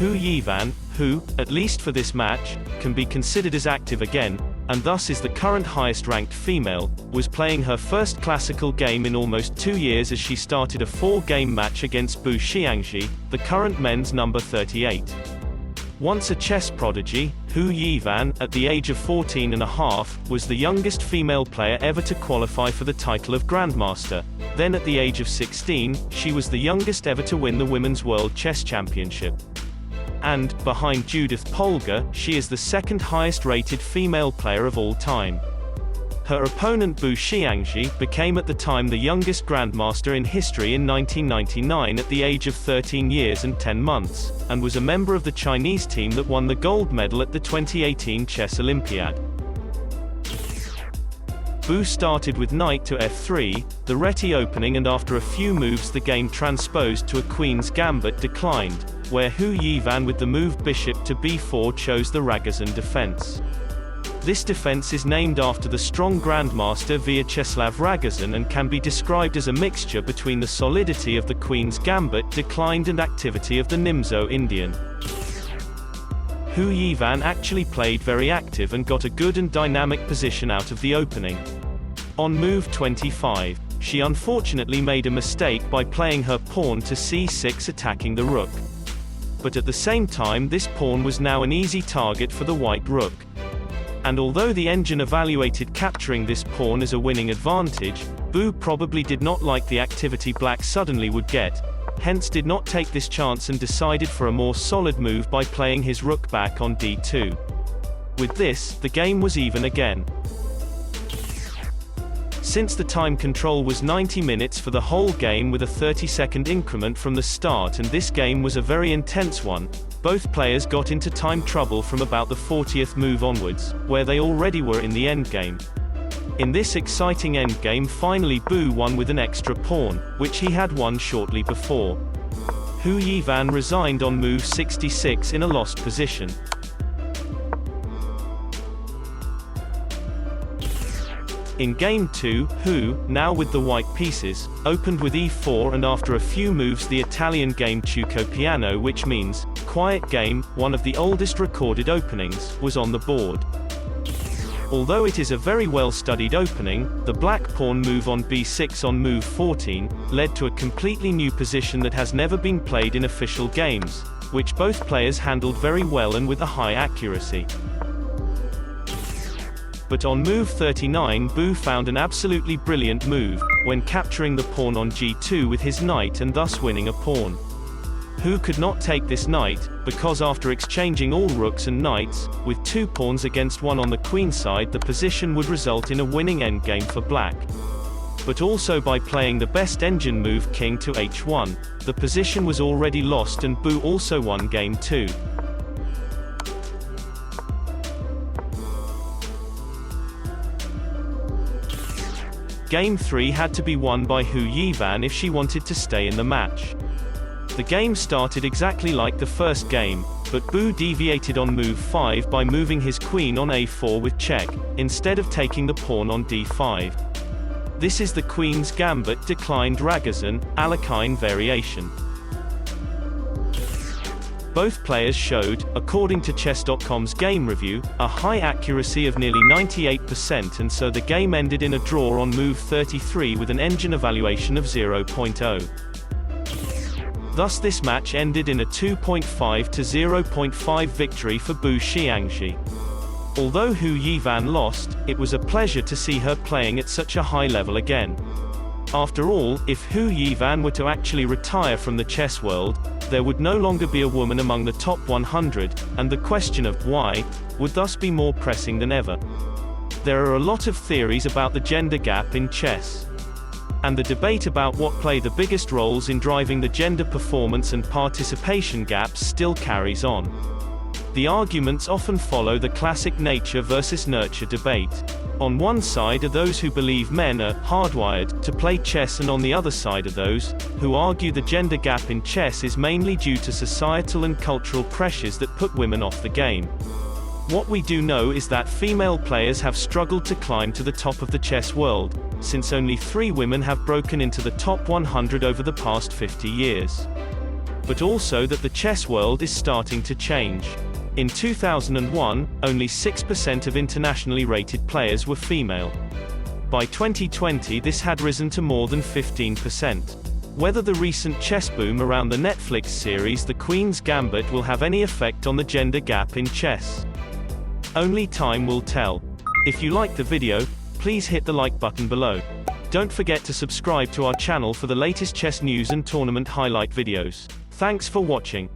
Hou Yifan, who, at least for this match, can be considered as active again, and thus is the current highest-ranked female, was playing her first classical game in almost 2 years as she started a 4-game match against Bu Xiangzhi, the current men's number 38. Once a chess prodigy, Hou Yifan, at the age of 14 and a half, was the youngest female player ever to qualify for the title of Grandmaster. Then at the age of 16, she was the youngest ever to win the Women's World Chess Championship. And, behind Judith Polgar, she is the second highest-rated female player of all time. Her opponent Bu Xiangzhi became at the time the youngest Grandmaster in history in 1999 at the age of 13 years and 10 months, and was a member of the Chinese team that won the gold medal at the 2018 Chess Olympiad. Bu started with knight to f3, the Reti opening, and after a few moves the game transposed to a queen's gambit declined, where Hou Yifan with the move bishop to b4 chose the Ragozin defense. This defense is named after the strong Grandmaster Vyacheslav Ragozin and can be described as a mixture between the solidity of the queen's gambit declined and activity of the Nimzo Indian. Hou Yifan actually played very active and got a good and dynamic position out of the opening. On move 25, she unfortunately made a mistake by playing her pawn to c6 attacking the rook. But at the same time this pawn was now an easy target for the white rook. And although the engine evaluated capturing this pawn as a winning advantage, Bu probably did not like the activity black suddenly would get, hence did not take this chance and decided for a more solid move by playing his rook back on d2. With this, the game was even again. Since the time control was 90 minutes for the whole game with a 30-second increment from the start, and this game was a very intense one, both players got into time trouble from about the 40th move onwards, where they already were in the endgame. In this exciting endgame finally Bu won with an extra pawn, which he had won shortly before. Hou Yifan resigned on move 66 in a lost position. In Game 2, Hou, now with the white pieces, opened with e4, and after a few moves the Italian game Chuco Piano, which means quiet game, one of the oldest recorded openings, was on the board. Although it is a very well-studied opening, the black pawn move on b6 on move 14, led to a completely new position that has never been played in official games, which both players handled very well and with a high accuracy. But on move 39 Bu found an absolutely brilliant move, when capturing the pawn on g2 with his knight and thus winning a pawn. Hou could not take this knight, because after exchanging all rooks and knights, with 2 pawns against 1 on the queen side, the position would result in a winning endgame for black. But also by playing the best engine move king to h1, the position was already lost and Bu also won game 2. Game 3 had to be won by Hou Yifan if she wanted to stay in the match. The game started exactly like the first game, but Bu deviated on move 5 by moving his queen on a4 with check, instead of taking the pawn on d5. This is the queen's gambit declined Ragozin, Alekhine variation. Both players showed, according to Chess.com's game review, a high accuracy of nearly 98%, and so the game ended in a draw on move 33 with an engine evaluation of 0.0. Thus this match ended in a 2.5 to 0.5 victory for Bu Xiangzhi. Although Hou Yifan lost, it was a pleasure to see her playing at such a high level again. After all, if Hou Yifan were to actually retire from the chess world, there would no longer be a woman among the top 100, and the question of why would thus be more pressing than ever. There are a lot of theories about the gender gap in chess. And the debate about what play the biggest roles in driving the gender performance and participation gaps still carries on. The arguments often follow the classic nature versus nurture debate. On one side are those who believe men are hardwired to play chess, and on the other side are those who argue the gender gap in chess is mainly due to societal and cultural pressures that put women off the game. What we do know is that female players have struggled to climb to the top of the chess world, since only 3 women have broken into the top 100 over the past 50 years. but also that the chess world is starting to change. In 2001, only 6% of internationally rated players were female. By 2020 this had risen to more than 15%. Whether the recent chess boom around the Netflix series The Queen's Gambit will have any effect on the gender gap in chess, only time will tell. If you liked the video, please hit the like button below. Don't forget to subscribe to our channel for the latest chess news and tournament highlight videos. Thanks for watching.